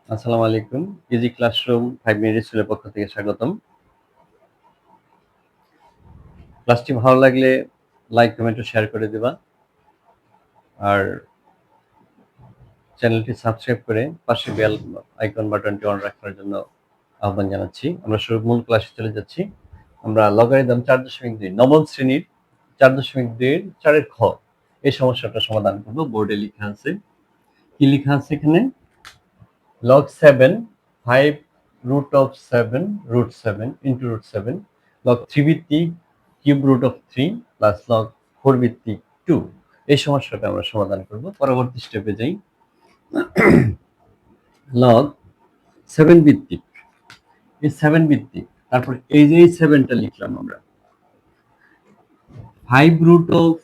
আসসালামু আলাইকুম। Easy classroom 5 minute স্কুলের পক্ষ থেকে স্বাগতম। ক্লাসটি ভালো লাগলে লাইক, কমেন্ট ও শেয়ার করে দিবা। আর চ্যানেলটি সাবস্ক্রাইব করে পাশে বেল আইকন বাটনটি অন রাখার জন্য আহ্বান জানাচ্ছি। আমরা মূল ক্লাসে চলে যাচ্ছি। আমরা লগারিদম 4.2 নবম শ্রেণীর 4.2 এর 4 এর খ এই সমস্যাটা সমাধান করব। বোর্ডে লেখা আছে। কি লেখা আছে এখানে? log 7 5 root of 7 root 7 into root 7 log 3 ভিত্তিক cube root of 3 plus log 4 ভিত্তিক 2 এই সমস্যাটা আমরা সমাধান করব। পরবর্তী স্টেপে যাই। log 7 ভিত্তিক, এই 7 ভিত্তিক, তারপর এই যে এই 7টা লিখলাম আমরা। 5 root of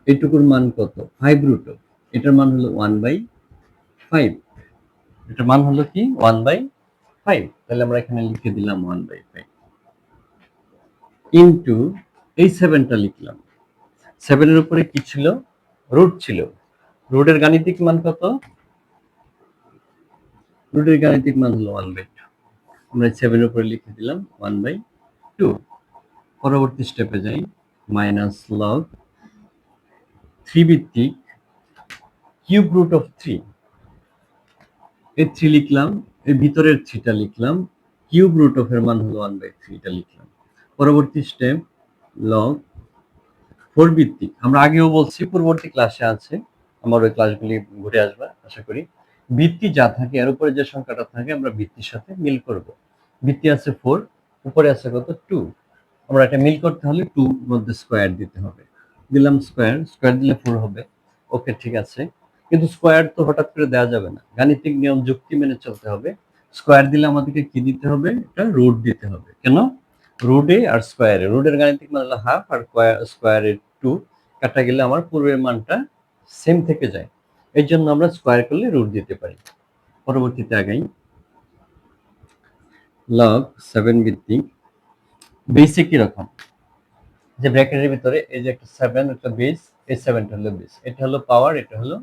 এটুকুর মান কত? 5 root of এটার মান হলো 1/5, এটার মান হলো কি 1/5। তাহলে আমরা এখানে লিখে দিলাম 1/5 ইন্টু এই 7টা লিখলাম। 7 এর উপরে কি ছিল? রুট ছিল। রুটের গাণিতিক মান কত? রুটের গাণিতিক মান হলো 1/2। আমরা 7 এর উপরে লিখে দিলাম 1/2। পরবর্তী স্টেপে যাই। মাইনাস লগ 3 ভিত্তিক কিউব রুট অফ 3, এই 3 লিখলাম, এর ভিতরের 3টা লিখলাম, কিউব রুট অফ এর মান হলো 1/3, এটা লিখলাম। পরবর্তী স্টেপ লগ 4 ভিত্তিক, আমরা আগেও বলছি, পূর্ববর্তী ক্লাসে আছে, আমার ওই ক্লাসগুলি ঘুরে আসবা আশা করি। ভিত্তি যা থাকে এর উপরে যে সংখ্যাটা থাকে আমরা ভিত্তির সাথে মিল করব। ভিত্তি আছে 4, উপরে আছে কত? 2। আমরা এটা মিল করতে হলে 2 মধ্যে স্কয়ার দিতে হবে। দিলাম স্কয়ার, স্কয়ার দিলে 4 হবে। ওকে, ঠিক আছে। কিন্তু স্কয়ার তো হঠাৎ করে দেওয়া যাবে না, গাণিতিক নিয়ম যুক্তি মেনে চলতে হবে। স্কয়ার দিলে আমাদেরকে কি দিতে হবে? এটা রুট দিতে হবে। কেন? রুটে আর স্কয়ারে, রুটের গাণিতিক মান হলো হাফ আর স্কয়ারের 2 কাটা গেলে আমার পূর্বের মানটা সেম থেকে যায়। এর জন্য আমরা স্কয়ার করলে রুট দিতে পারি। পরবর্তীতে আগাই। লগ 7 ভিত্তিক বেসে কি রকম? যে ব্র্যাকেটের ভিতরে এই যে একটা 7, একটা বেস, এই 7টা হলো বেস, এটা হলো পাওয়ার, এটা হলো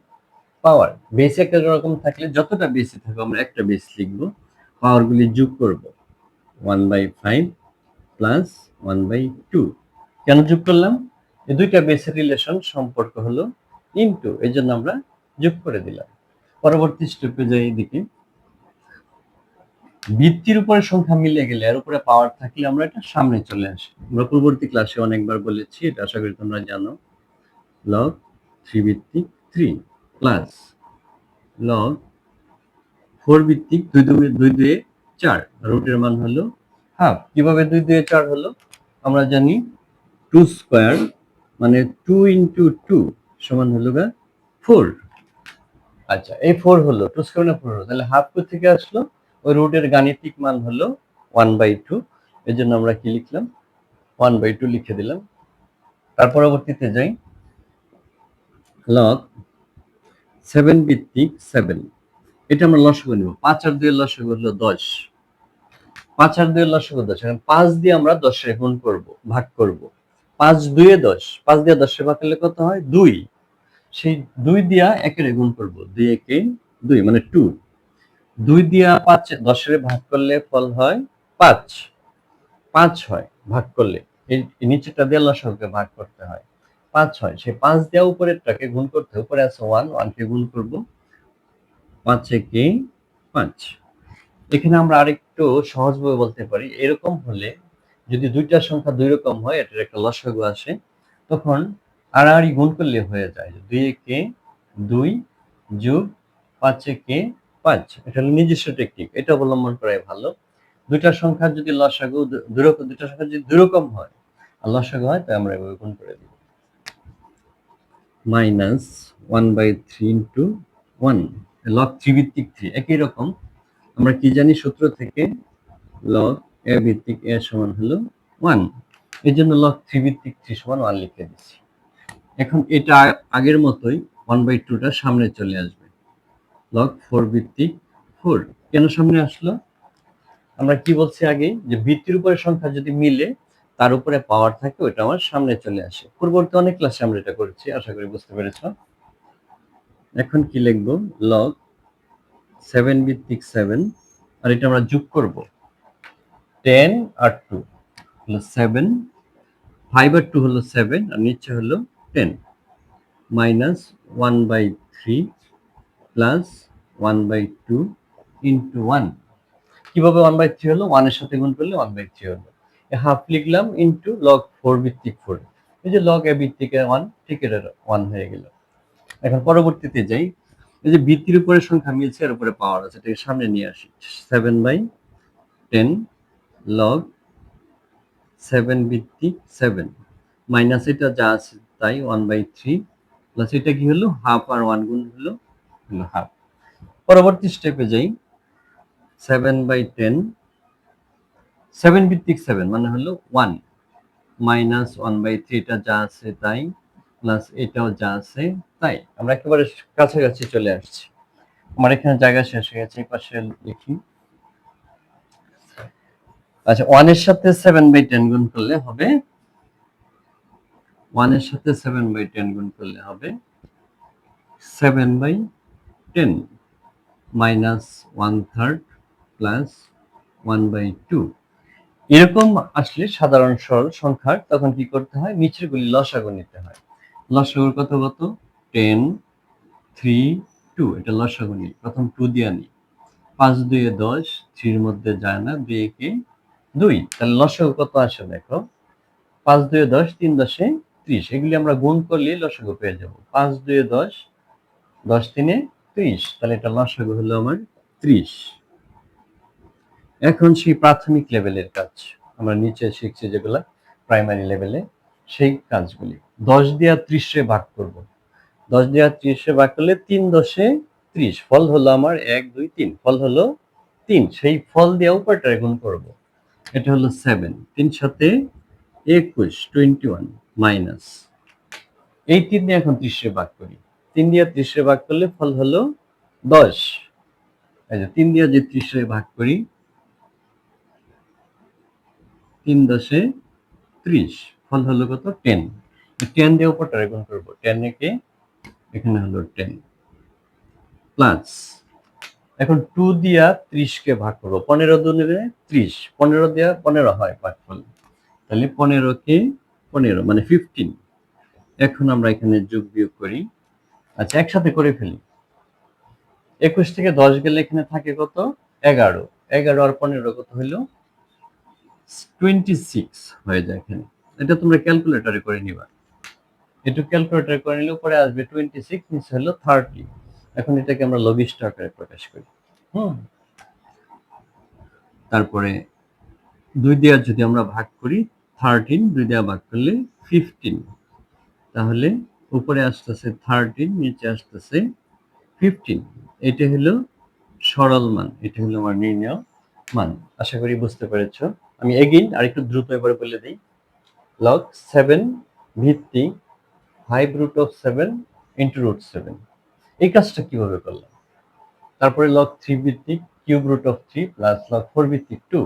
পাওয়ার। বেসে একটা রকম থাকলে যতটা বেসে থাকবে আমরা একটা বেস লিখব, পাওয়ারগুলি যোগ করব। 1/5 প্লাস 1/2। কেন যোগ করলাম? এই দুইটা বেসের রিলেশন সম্পর্ক হলো ইনটু, এই জন্য আমরা যোগ করে দিলাম। পরবর্তী স্টেপে যাই। এদিকে ভিত্তির উপরে সংখ্যা মিলে গেলে এর উপরে পাওয়ার থাকলে আমরা এটা সামনে চলে আসি। আমরা পূর্ববর্তী ক্লাসে অনেকবার বলেছি, এটা আশা করি তোমরা জানো। লগ 3 ভিত্তিক 3 প্লাস লগ 4 ভিত্তিক 2 2 4, রুটের মান হলো হাফ। কিভাবে 2 2 4 হলো? আমরা জানি 2 স্কয়ার মানে 2 ইন্টু 2 সমান হলো 4। আচ্ছা, এই 4 হলো 2 স্কয়ার না 4 হলো, তাহলে হাফ থেকে আসলো। ওই রুটের গাণিতিক মান হলো 1/2। এর জন্য আমরা কি লিখলাম? 1/2 লিখে দিলাম। তার পরবর্তীতে যাই। লগ 7 ভিত্তিক 7, এটা আমরা লসাগু নিব। 5 আর 2 এর লসাগু হলো 10। 5 আর 2 এর লসাগু 10, এখন 5 দিয়ে আমরা 10 এর গুণ করব, ভাগ করব। 5 2 এ 10, 5 দিয়ে 10 এর ভাগ করলে কত হয়? 2। সেই 2 দিয়া 1 এর গুণ করব, 2 একে 2 মানে 2। 2 দিয়া 5 10 এর ভাগ করলে ফল হয় 5। 5 হয় ভাগ করলে, এই নিচেরটা দিয়ে লসাগুকে ভাগ করতে হয়, 5 হয়। সেই 5 দেওয়া উপরেরটাকে গুণ করতে, উপরে আছে 1, 1 কে গুণ করব, 5 একে 5। এখানে আমরা আরেকটু সহজভাবে বলতে পারি, এরকম হলে যদি দুইটা সংখ্যা দুই রকম হয়, এটার একটা লসাগু আসে, তখন আড়াআড়ি গুণ করলে হয়ে যায় 2 একে 2 যোগ 5 একে 5। এটা হলো নিজস্ব টেকনিক, এটা অবলম্বন করাই ভালো। দুইটা সংখ্যার যদি লসাগু দুইটা সংখ্যা যদি দুই রকম হয় আর লসাগু হয়, তাই আমরা এভাবে গুণ করে দিব। মাইনাস 1/3 ইন্টু 1, লগ 3 ভিত্তিক 3 একই রকম। আমরা কি জানি সূত্র থেকে? লগ a ভিত্তিক a সমান হলো 1, এই জন্য লগ 3 ভিত্তিক 3 সমান 1 লিখে দিচ্ছি। এখন এটা আগের মতোই 1/2টা সামনে চলে আসবে। লগ 4 ভিত্তিক 4 কেন সামনে আসলো? আমরা কি বলছি আগে, যে ভিত্তির উপরে সংখ্যা যদি মিলে তার উপরে পাওয়ার থাকে, ওটা আমার সামনে চলে আসে। পূর্ববর্তী অনেক ক্লাসে আমরা এটা করেছি, আশা করি বুঝতে পেরেছ। এখন কি লিখবো? লগ 7 ভিত্তিক 7, আর এটা আমরা যোগ করব 10 আর 2 হলো 7, 5 আর 2 হলো 7, আর নিচে হলো 10, মাইনাস 1/3 প্লাস 1/2 ইন্টু 1। কিভাবে 1/3 হলো? 1 এর সাথে গুণ করলে 1/3 হলো। হাফ লিখলাম ইন্টু লগ 4 ভিত্তিক 4। এই যে লগ এ ভিত্তিক 1, ঠিক এটা 1 হয়ে গেল। এখন পরবর্তীতে যাই, এই যে ভিত্তির উপরে সংখ্যা মিলছে, এর উপরে পাওয়ার আছে, এটাকে সামনে নিয়ে আসি। 7/10 লগ 7 ভিত্তিক 7 মাইনাস এটা যা আছে তাই 1/3 প্লাস এটা কি হলো? হাফ আর 1 গুণ হলো হাফ। পরবর্তী স্টেপে যাই। 7/10 7 ভিত্তিক 7 মানে হলো 1 মাইনাস 1/3, এটা যা আছে তাই প্লাস এটাও যা আছে তাই। আমরা একেবারে কাছাকাছি চলে আসছি। আমার এখানে জায়গা শেষ হয়ে গেছে, এই পাশে লিখি। আচ্ছা, 1 এর সাথে 7/10 গুণ করলে হবে 1 এর সাথে 7/10 গুণ করলে হবে 7/10 মাইনাস 1/3 প্লাস 1/2। এরকম আসলে সাধারণ সরল সংখ্যার তখন কি করতে হয়? নিচের গুলি লসাগু নিতে হয়। লসাগুর কত কত? 10, 3, 2। এটা লসাগু নিই, প্রথম 2 দিয়ে নিই। 5 2 10, 3 এর মধ্যে যায় না, 2 কে 2। তাহলে লসাগু কত আসে দেখো, 5 2 10, 3 10 30। এগুলি আমরা গুণ করলে লসাগু পেয়ে যাব। 5 2 10, 10 3 30। তাহলে এটা লসাগু হলো আমার 30। এখন সেই প্রাথমিক লেভেলের কাজ আমরা নিচে শিখছি, যেগুলা প্রাইমারি লেভেলে, সেই কাজগুলি 10 দিয়ে 30 এ ভাগ করব। 10 দিয়ে 30 এ ভাগ করলে 3 10 30, ফল হলো আমার 1 2 3, ফল হলো 3। সেই ফল দিয়ে উপরটারে গুণ করব। এটা হলো 7, 3 সাথে 21 21 মাইনাস এই 3 দিয়ে এখন 30 এ ভাগ করি। 3 দিয়ে 30 এ ভাগ করলে ফল হলো 10। এই যে 3 দিয়ে যে 30 এ ভাগ করি, 3 10 30, ফল হলো কত? 10। 10 দিয়ে উপরটারে গুণ করব। 10 একে এখানে হলো 10 প্লাস এখন 2 দিয়া 30 কে ভাগ করব। 15 দুনে 30, 15 দিয়া 15 হয় ভাগফল। তাহলে 15 কে 15 মানে 15। এখন আমরা এখানে যোগ বিয়োগ করি। আচ্ছা, একসাথে করে ফেলি। 21 থেকে 10 গেলে এখানে থাকে কত? 11। 11 আর 15 কত হইলো? 26 হয়ে যায় এখানে। এটা তোমরা ক্যালকুলেটরে করে নিবা। একটু ক্যালকুলেটর করে নিলে উপরে আসবে 26, নিচে হলো 30। এখন এটাকে আমরা লঘিষ্ঠ আকারে প্রকাশ করি। তারপরে 2 দিয়ে যদি আমরা ভাগ করি, 13 2 দিয়ে ভাগ করলে 15। তাহলে উপরে আসতেছে 13, নিচে আসতেছে 15। এটা হলো সরল মান, এটা হলো আমার নির্ণয় মান। আশা করি বুঝতে পেরেছো। আমি এগেইন আরেকটু দ্রুত এবারে বলে দিই। লগ 7 ভিত্তিক 5√7 ইন্টু √7। এই কাজটা কিভাবে করলাম? তারপরে লগ 3 ভিত্তিক কিউব√3 প্লাস লগ 4 ভিত্তিক 2।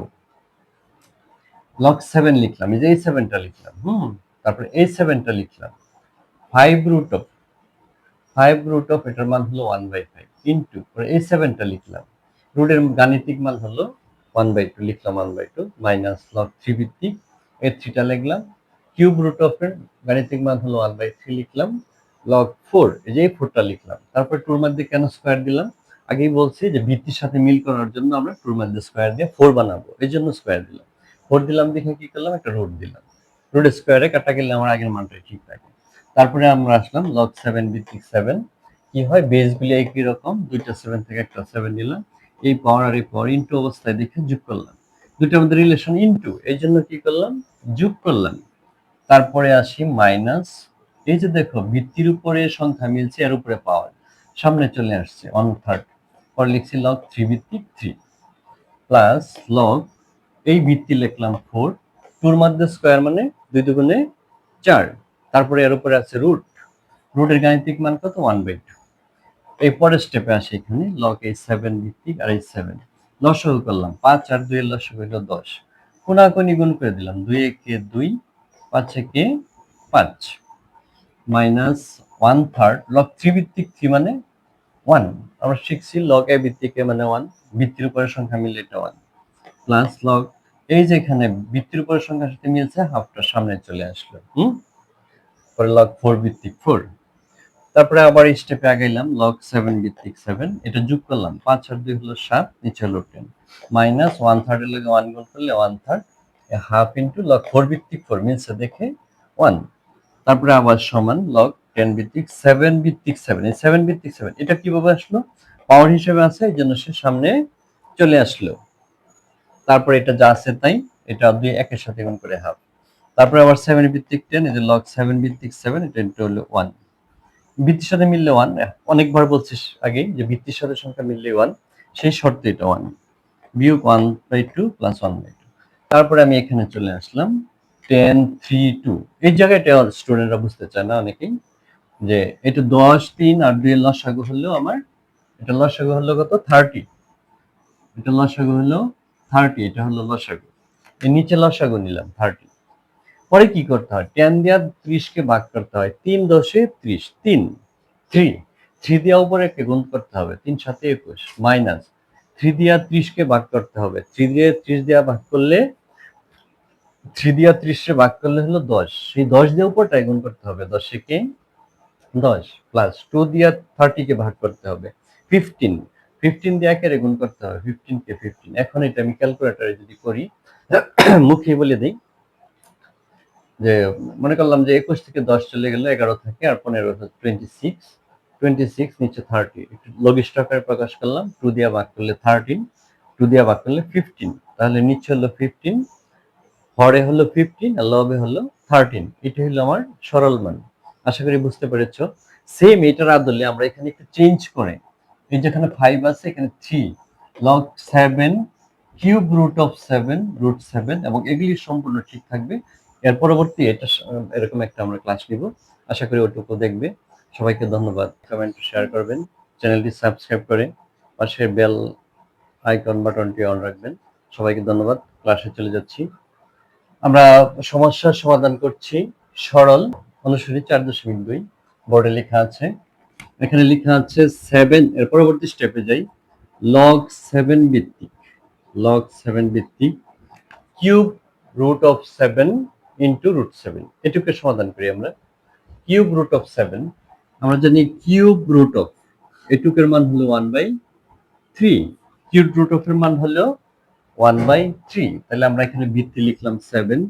লগ 7 লিখলাম, এই যে এই 7টা লিখলাম। তারপরে এই 7টা লিখলাম। 5√5 এটার মান হলো 1/5 ইন্টু এই 7টা লিখলাম। রুটের গাণিতিক মান হলো 1/2, লিখলাম 1/2 মাইনাস লগ 3 ভিত্তিক এই 3টা লিখলাম। কিউব√অফ এর গাণিতিক মান হলো 1/3 লিখলাম। লগ 4, এই যে 4টা লিখলাম। তারপর টুর মধ্যে কেন স্কয়ার দিলাম? আগেই বলছি যে ভিত্তির সাথে মিল করার জন্য আমরা টুর মধ্যে স্কয়ার দিয়ে 4 বানাবো, এই জন্য স্কয়ার দিলাম। 4 দিলাম দেখে কি করলাম? একটা রুট দিলাম। রুট স্কয়ারে কাটা গেলে আমার আগের মানটাই ঠিক থাকে। তারপরে আমরা আসলাম লগ 7 ভিত্তিক 7। কি হয়? বেসগুলি একই রকম, দুইটা 7 থেকে একটা 7 নিলাম। এই পাওয়ার আর এই পাওয়ার ইনটু অবস্থায় দেখে যোগ করলাম। দুইটার মধ্যে রিলেশন ইনটু, এই জন্য কি করলাম? যোগ করলাম। তারপরে আসি মাইনাস, এই যে দেখো ভিত্তির উপরে সংখ্যা মিলছে, এর উপরে পাওয়ার সামনে চলে আসছে 1/3। পরে লিখছি লগ 3 ভিত্তিক 3 প্লাস লগ এই ভিত্তি লিখলাম 4, টুর মধ্যে স্কয়ার মানে 2 দুগুণে 4। তারপরে এর উপরে আছে রুট, রুটের গাণিতিক মান কত? 1/2। এই পরের স্টেপে আসি, এখানে লগ এই 7 ভিত্তিক আর এই 7 লসাগু করলাম। 5 আর 2 এর লসাগু হলো 10। কোনাকুনি গুণ করে দিলাম। 2 একে 2, 5 একে 5 মাইনাস 1/3 লগ 3 ভিত্তিক 3 মানে 1 আমরা শিখছি লগ এ ভিত্তিক এ মানে 1, ভিত্তির উপরের সংখ্যা মিললে এটা 1, প্লাস লগ এই যে এখানে ভিত্তির উপরের সংখ্যার সাথে মিলছে, হাফটা সামনে চলে আসলো। পরে লগ 4 ভিত্তিক 4, তারপরে আবার স্টেপে আগাইলাম, লগ 7 ভিত্তিক 7, এটা যোগ করলাম, 5 আর 2 হলো 7, নিচে হলো 10, মাইনাস 1/3 এর লগে 1 গুণ করলে 1/3, হাফ ইন্টু লগ 4 ভিত্তিক 4 মিলছে দেখে 1, তারপরে আবার সমান লগ 10 ভিত্তিক 7 ভিত্তিক 7, এই 7 ভিত্তিক 7 এটা কিভাবে আসলো, পাওয়ার হিসেবে আছে এই জন্য সে সামনে চলে আসলো। তারপরে এটা যা আছে তাই, এটা দুই একের সাথে গুণ করে হাফ, তারপরে আবার 7 ভিত্তিক 10, এই যে লগ 7 ভিত্তিক 7, এটা হলো 1, ভিত্তির সাথে মিললে 1, অনেকবার বলছিস আগে যে ভিত্তির সাথে সংখ্যা মিললে 1, সেই শর্তে এটা 1, বিয়োগ 1/2 প্লাস 1/2। তারপরে আমি এখানে চলে আসলাম 10 3 2, এই জায়গাটা স্টুডেন্টরা বুঝতে চায় না অনেকেই, যে এটা 10 3 আর 2 এর লসাগু হলো আমার, এটা লসাগু হলো কত 30, এটা লসাগু হলো 30, এটা হলো লসাগু, এর নিচে লসাগু নিলাম 30। পরে কি করতে হয়, 10 দিয়া 30 কে ভাগ করতে হয়, 3 10 30, 3 দিয়া উপরে কে গুণ করতে হবে, 3 7 21, মাইনাস 3 দিয়া 30 কে ভাগ করতে হবে, 3 দিয়ে 30 দিয়া ভাগ করলে 3 দিয়া 30 কে ভাগ করলে হলো 10, সেই 10 দিয়ে উপরটাই গুণ করতে হবে, 10 কে 10, প্লাস 2 দিয়া 30 কে ভাগ করতে হবে 15, 15 দিয়ে একের গুণ করতে হবে 15 কে 15। এখন এটা আমি ক্যালকুলেটরে যদি করি, মুখে বলে দিই, যে মনে করলাম যে 21 থেকে 10 চলে গেলে 11 থাকে, আর 15 26, 26 নিচে 30, একটু লঘিষ্ঠ আকারে প্রকাশ করলাম, 2 দিয়ে ভাগ করলে 13, 2 দিয়ে ভাগ করলে 15, তাহলে নিচে হলো 15, হরে হলো 15 আর লবে হলো 13, এটা হলো আমার সরল মান। আশা করি বুঝতে পেরেছো। সেম এটার আদলে আমরা এখানে একটু চেঞ্জ করে, এই যেখানে 5 আছে এখানে 3, log 7 cube root of 7 root 7, এবং এগুলি সম্পূর্ণ ঠিক থাকবে। এর পরবর্তী এটা এরকম একটা আমরা ক্লাস নিব, আশা করি ওটুকু দেখবে। সবাইকে ধন্যবাদ, কমেন্ট শেয়ার করবেন, চ্যানেলটি সাবস্ক্রাইব করে পাশের বেল আইকন বাটনটি অন রাখবেন। সবাইকে ধন্যবাদ, ক্লাসে চলে যাচ্ছি। আমরা সমস্যার সমাধান করছি, সরল অনুসারী 4.2 বোর্ডে লেখা আছে, এখানে লেখা আছে 7, এর পরবর্তী স্টেপে যাই, লগ 7 ভিত্তিক, লগ 7 ভিত্তিক cube root of 7 into root 7, এটুকু সমাধান করি আমরা। কিউব রুট অফ 7, আমরা জানি কিউব রুট অফ এটুকের মান হলো 1/3, কিউব রুট অফ এর মান হলো 1/3, তাহলে আমরা এখানে ভিত্তি লিখলাম 7,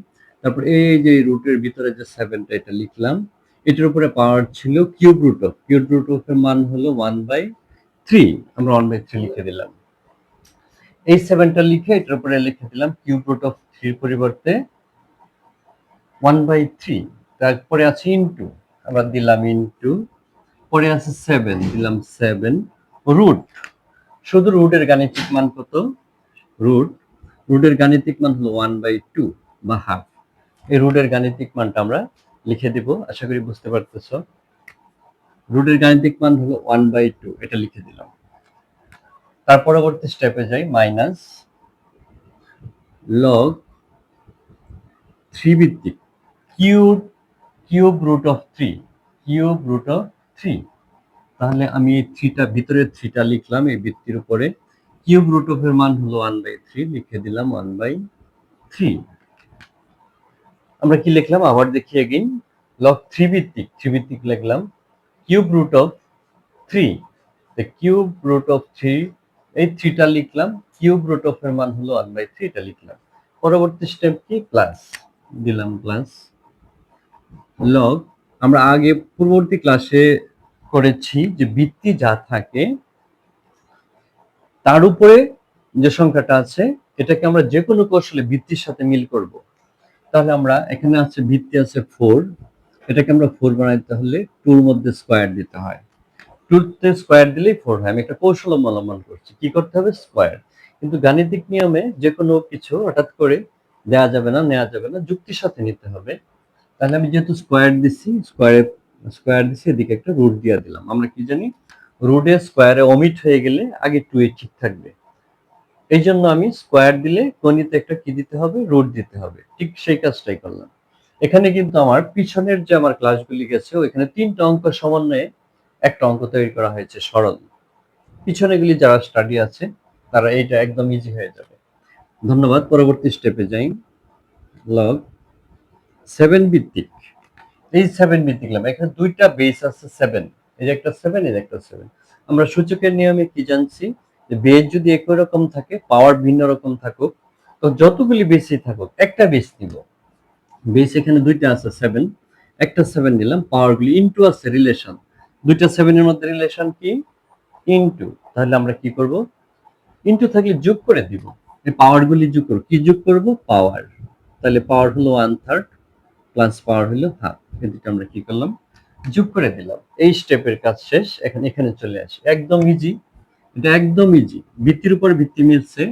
তারপর এই যে রুটের ভিতরে যে 7টা এটা লিখলাম, এটার উপরে পাওয়ার ছিল কিউব রুট অফ এর মান হলো 1/3, আমরা 1/3 লিখে দিলাম। এই 7টা লিখে এটার উপরে লিখে দিলাম কিউব রুট অফ 3 পরিবর্তে 1/3, তারপরে আছে ইনটু, আমরা দিলাম ইনটু, পরে আছে 7, দিলাম 7, রুট, শুধু রুটের গাণিতিক মান কত, রুটের গাণিতিক মান হলো 1/2 বা হাফ, এই রুটের গাণিতিক মানটা আমরা লিখে দিব, আশা করি বুঝতে পারতেছো। রুটের গাণিতিক মান হলো 1/2, এটা লিখে দিলাম। তার পরবর্তী স্টেপে যাই, মাইনাস লগ 3 ভিত্তিক cube root of 3, cube root of 3, তাহলে আমি এই 3টা ভিতরে 3টা লিখলাম এই ভিত্তির উপরে, কিউব রুট অফ এর মান হলো 1/3, লিখে দিলাম 1/3। আমরা কি লিখলাম আবার দেখি এগেইন, লগ 3 ভিত্তিক লিখলাম cube root of 3, the cube root of 3, এই 3টা লিখলাম, কিউব রুট অফ এর মান হলো 1/3, এটা লিখলাম। পরবর্তী স্টেপ কি, প্লাস দিলাম, প্লাস লগ, আমরা আগে পূর্ববর্তী ক্লাসে করেছি যে ভিত্তি যা থাকে তার উপরে যে সংখ্যাটা আছে এটাকে আমরা যে কোনো কৌশলে ভিত্তির সাথে মিল করব। তাহলে আমরা এখানে আছে ভিত্তি আছে 4, এটাকে আমরা 4 বানাইতে হলে 2 এর মধ্যে স্কয়ার দিতে হয়, 2 তে স্কয়ার দিলেই 4 হয়। আমি একটা কৌশল অবলম্বন করছি, কি করতে হবে, স্কয়ার। কিন্তু গাণিতিক নিয়মে যে কোনো কিছু হঠাৎ করে দেওয়া যাবে না, নেওয়া যাবে না, যুক্তির সাথে নিতে হবে। তাহলে আমি যেহেতু স্কয়ার দিছি, এদিকে একটা রুট দিয়ে দিলাম। আমরা কি জানি, রুটে স্কয়ারে অমিট হয়ে গেলে আগে 2 এ ঠিক থাকবে, এই জন্য আমি স্কয়ার দিলে গণিতে একটা কি দিতে হবে, রুট দিতে হবে, ঠিক সেই কাজটাই করলাম। এখানে কিন্তু আমার পিছনের যে আমার ক্লাসগুলি গেছে ওইখানে 3টা অঙ্ক সমন্বয়ে একটা অঙ্ক তৈরি করা হয়েছে সরল, পিছনেগুলি যারা স্টাডি আছে তারা এটা একদম ইজি হয়ে যাবে। ধন্যবাদ। পরবর্তী স্টেপে যাই। লগ 7 ভিত্তিক, এই 7 ভিত্তিক লিখলাম। এখানে দুইটা বেস আছে 7, এই যে একটা 7, এই যে একটা 7। আমরা সূচকের নিয়মে কি জানছি, যে বেস যদি একই রকম থাকে, পাওয়ার ভিন্ন রকম থাকুক, তো যতগুলি বেসই থাকুক একটা বেস নিব। বেস এখানে দুইটা আছে 7, একটা 7 নিলাম, পাওয়ারগুলি ইনটু আছে রিলেশন, দুইটা 7 এর মধ্যে রিলেশন কি ইনটু, তাহলে আমরা কি করব, ইনটু থাকলে যোগ করে দিব, এই পাওয়ারগুলি যোগ করব, কি যোগ করব, পাওয়ার, তাহলে পাওয়ার হলো 1/3 প্লাস পাওয়ার হলো হাফ, এই দুটো আমরা কি করলাম, যোগ করে দিলাম। এই স্টেপের কাজ শেষ। এখন এখানে চলে আসি, একদম ইজি, এটা একদম ইজি। ভিত্তির উপর ভিত্তি মিলছে,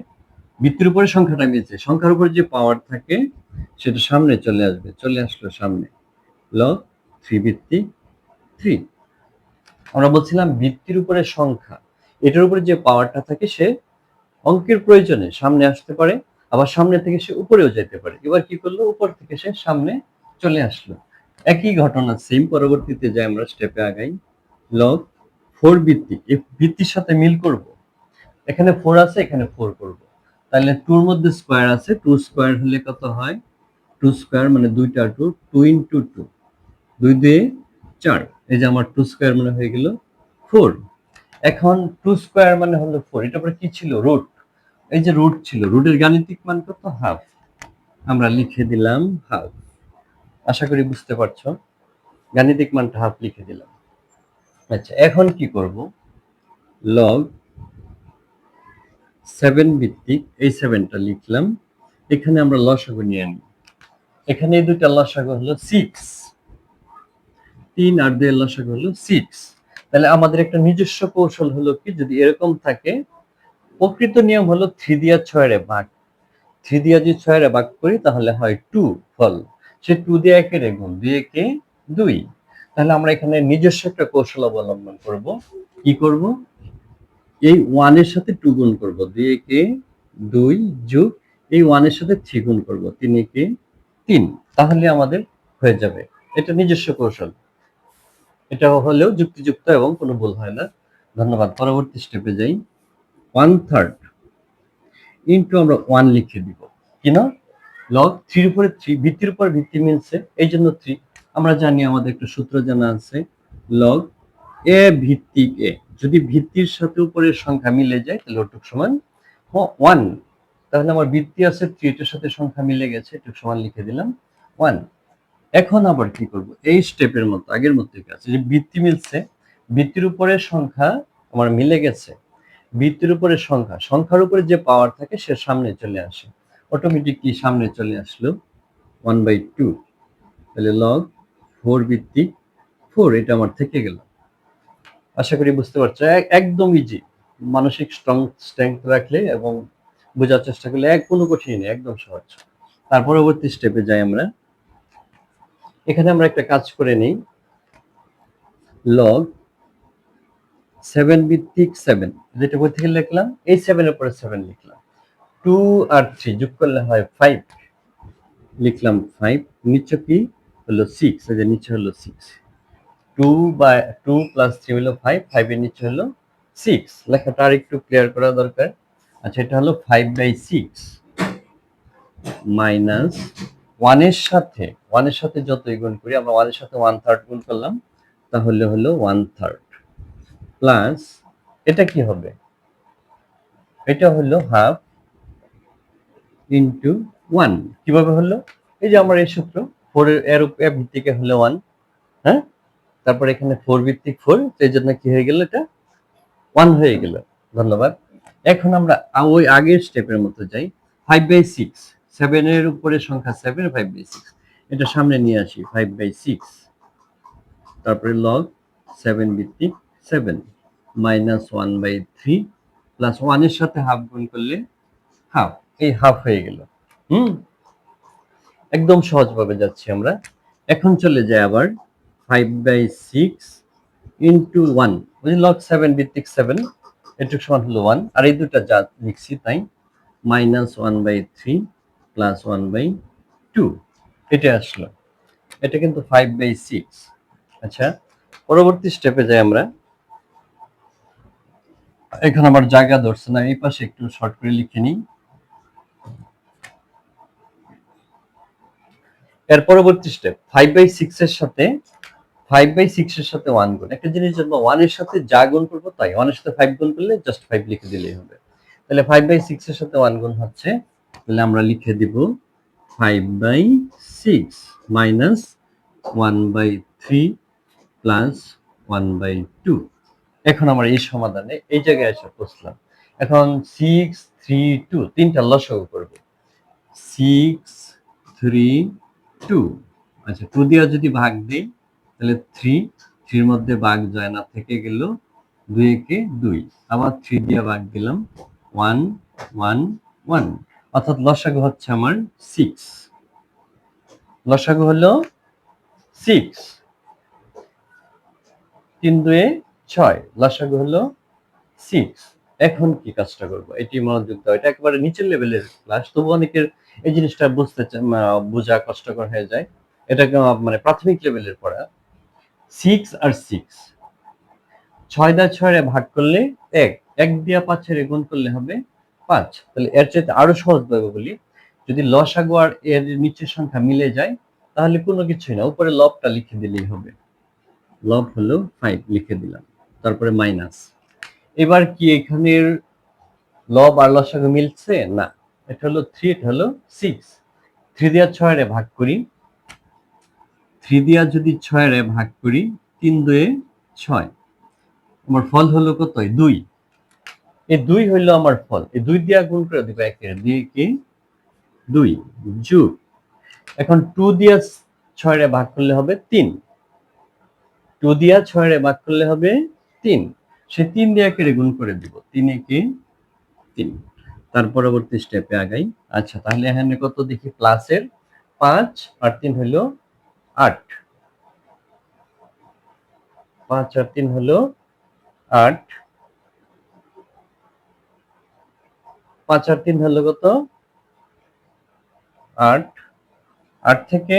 ভিত্তির উপরে সংখ্যাটা মিলছে, সংখ্যার উপর যে পাওয়ার থাকে সেটা সামনে চলে আসবে, চলে আসলো সামনে। লগ 3 ভিত্তিক 3। আমরা বলছিলাম ভিত্তির উপরে সংখ্যা, এটার উপরে যে পাওয়ারটা থাকে সে অঙ্কের প্রয়োজনে সামনে আসতে পারে, আবার সামনে থেকে সে উপরেও যেতে পারে। এবার কি করলো, উপর থেকে সে সামনে চলে আসলো, একই ঘটনা সেম। পরবর্তীতে যাই আমরা স্টেপে আগাই। লগ 4 ভিত্তিক, এই ভিত্তির সাথে মিল করব, এখানে 4 আছে, এখানে 4 করব, তাহলে 2 এর মধ্যে স্কয়ার আছে, 2 স্কয়ার হলে কত হয়, 2 স্কয়ার মানে দুইটা 2, 2 ইনটু 2, 2 দিয়ে 4, এই যে আমার 2 স্কয়ার মানে হয়ে গেল 4। এখন 2 স্কয়ার মানে হলো 4, এটা পরে কি ছিল, রুট, এই যে রুট ছিল, রুটের গাণিতিক মান কত, হাফ, আমরা লিখে দিলাম হাফ। আশা করি বুঝতে পারছো, গাণিতিক মানটা হাফ লিখে দিলাম। আচ্ছা, এখন কি করব, লগ 7 ভিত্তিক এই 7টা লিখলাম, এখানে আমরা লসাগু নিয়ে নিই, এখানে এই দুইটা লসাগু হলো 6, 3 আর 2 এর লসাগু হলো 6। তাহলে আমাদের একটা নিজস্ব কৌশল হলো কি, যদি এরকম থাকে, প্রকৃত নিয়ম হলো 3 দিয়া 6 রে ভাগ, 3 দিয়া যদি 6 রে ভাগ করি তাহলে হয় 2 ফল, সে 2 দিয়ে 1 এর গুণ, 2 একে 2। তাহলে আমরা এখানে নিজস্ব একটা কৌশল অবলম্বন করব, কি করব, এই 1 এর সাথে 2 গুণ করব, 2 একে 2 যোগ এই 1 এর সাথে 3 গুণ করব, 3 একে 3, তাহলে আমাদের হয়ে যাবে। এটা নিজস্ব কৌশল, এটা হলেও যুক্তিযুক্ত এবং কোনো ভুল হয় না। ধন্যবাদ। পরবর্তী স্টেপে যাই। 1/3 ইনটু আমরা 1 লিখে দিব, কি না, লগ 3 এর উপরে 3, ভিত্তির উপর ভিত্তি মিলছে এই জন্য 3। আমরা জানি আমাদের একটা সূত্র জানা আছে, লগ এ ভিত্তিক এ, যদি ভিত্তির সাথে উপরের সংখ্যা মিলে যায় তাহলে ওটুক সমান 1। তাহলে আমার ভিত্তি আছে 3, এটার সাথে সংখ্যা মিলে গেছে, এটুক সমান লিখে দিলাম 1। এখন আবার কি করব, এই স্টেপের মতো আগের মতোই কাজ, যে ভিত্তি মিলছে, ভিত্তির উপরে সংখ্যা আমার মিলে গেছে, ভিত্তির উপরে সংখ্যা, সংখ্যার উপরে যে পাওয়ার থাকে সে সামনে চলে আসে, অটোমেটিক কি সামনে চলে আসলো 1/2। তাহলে লগ 4 ভিত্তিক 4, এটা আমার থেকে গেল। আশা করি বুঝতে পারছো, একদম ইজি, মানসিক স্ট্রেংথ রাখলে এবং বোঝার চেষ্টা করলে কোনো কঠিন নেই, একদম সহজ। তার পরবর্তী স্টেপে যাই আমরা। এখানে আমরা একটা কাজ করে নিই, লগ 7 ভিত্তিক 7, যেটা বই থেকে লিখলাম, এই 7 এর উপরে 7 লিখলাম, 2 আর 3 যোগ করলে হয় 5, লিখলাম 5, নিচে কি হলো 6, এই যে নিচে হলো 6, 2 প্লাস 3 হলো 5, 5 এর নিচে হলো 6, লেখাটা আর একটু ক্লিয়ার করা দরকার। আচ্ছা, এটা হলো 5/6 মাইনাস 1 এর সাথে যতই গুণ করি, আমরা 1 এর সাথে 1/3 গুণ করলাম, তাহলে হলো 1/3 প্লাস, এটা কি হবে, এটা হলো হাফ ইন্টু 1। কিভাবে হলো, এই যে আমার এই সূত্র, 4 এর ভিত্তিকে হলো 1, হ্যাঁ, তারপর এখানে 4 ভিত্তিক 4, এই জন্য কি হয়ে গেল, এটা 1 হয়ে গেল। ধন্যবাদ। এখন আমরা ওই আগের স্টেপের মতো যাই। 5/6, 7 এর উপরে সংখ্যা 7, 5/6, এটা সামনে নিয়ে আসি, 5/6, তারপরে লগ 7 ভিত্তিক 7 মাইনাস 1/3 প্লাস 1 এর সাথে হাফ গুণ করলে হাফ, এই হাফ হয়ে গেল। একদম সহজভাবে যাচ্ছি আমরা। এখন চলে যাই আবার 5/6 ইন্টু 1, ওই লগ 7 ভিত্তিক 7, এটুক সমান হলো 1, আর এই দুটা যা লিখছি তাই, মাইনাস 1/3 প্লাস 1/2, এটা আসলো, এটা কিন্তু 5/6। আচ্ছা, পরবর্তী স্টেপে যাই আমরা। এখন আমার জায়গা ধরছে না, এই পাশে একটু শর্ট করে লিখে নিই। এর পরবর্তী স্টেপ 5/6 এর সাথে 5/6 এর সাথে 1 গুণ। একটা জিনিস জানবো, 1 এর সাথে যা গুণ করবো তাই, 1 এর সাথে 5 গুণ করলে জাস্ট 5 লিখে দিলেই হবে। তাহলে 5/6 এর সাথে 1 গুণ হচ্ছে, তাহলে আমরা লিখে দিব 5/6 মাইনাস 1/3 প্লাস 1/2। এখন আমরা এই সমাধানে এই জায়গায় এসে বসলাম। এখন 6 3 2 তিনটা লসাগু করব। 6 3 2, আচ্ছা 2 দিয়ে যদি ভাগ দেই তাহলে 3 3 এর মধ্যে ভাগ যায় না, থেকে গেল 2 একে 2, আবার 3 দিয়ে ভাগ দিলাম 1 1 1, অর্থাৎ লসাগু হচ্ছে আমার 6। লসাগু হলো 6, 3 2 6, লসাগু হলো 6। এখন কি কাজটা করব, এটি মনোযোগ দাও, এটা একেবারে নিচের লেভেলের ক্লাস, তবু অনেকের এই জিনিসটা বোঝা কষ্টকর হয়ে যায়। এটা মানে প্রাথমিক লেভেলের পড়া। 6 আর 6 6 দিয়ে 6 এর ভাগ করলে 1, 1 দিয়ে 5 এর গুণ করলে হবে 5। তাহলে এর চাইতে আরো সহজ ভাবে বলি, যদি লসাগু আর এর নিচের সংখ্যা মিলে যায় তাহলে কোনো কিছুই না, উপরে লবটা লিখে দিলেই হবে। লব হলো 5 লিখে দিলাম, তারপরে মাইনাস। এবার কি এখানের লব আর লসাগু মিলছে না, এটা হলো 3, এটা হলো 6। 3 দিয়ে 6 এর ভাগ করি, 3 দিয়ে যদি 6 এর ভাগ করি 3 2 6, আমার ফল হলো কত 2। এই 2 হইলো আমার ফল, এই 2 দিয়ে গুণ করে দিব 1 এর, 2 কি 2 যোগ, এখন 2 দিয়ে 6 এর ভাগ করলে হবে 3, 2 দিয়ে 6 এর ভাগ করলে হবে 3, সে 3 দিয়ে 1 এর গুণ করে দিব, 3 একে 3। তার পরবর্তী স্টেপে আগাই। আচ্ছা তাহলে এখানে কত দেখি, প্লাসের 5 আর 3 হলো 8, 5 আর 3 হলো 8, 5 আর 3 হলো কত 8, 8 থেকে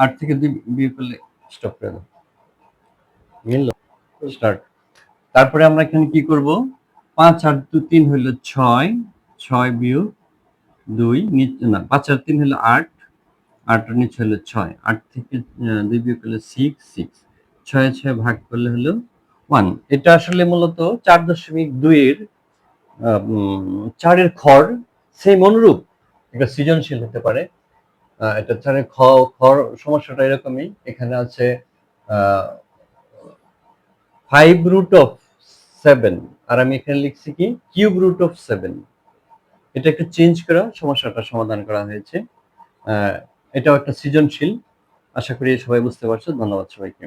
8 থেকে 2 বিয়োগ করলে স্টপ করে দাও, মিললো, স্টার্ট। তারপরে আমরা এখানে কি করব, 5 আর 3 হলো 6, 6 বিয়োগ 2 নিচে না, 5 আর 3 হলো 8, 8 এর নিচে হলো 6, 8 থেকে 2 বিয়োগ করলে 6, 6, 6 6 ভাগ করলে হলো 1। এটা আসলে মূলত 4.2 এর 4 এর খর সেম অনুরূপ একটা সৃজনশীল হতে পারে। এটা 4 এর খর সমস্যাটা এরকমই, এখানে আছে 5√7, আর আমি এখানে লিখছি কি কিউব রুট অফ 7। এটা একটু চেঞ্জ করা সমস্যাটা সমাধান করা হয়েছে। এটাও একটা সৃজনশীল। আশা করি সবাই বুঝতে পারছো। ধন্যবাদ সবাইকে।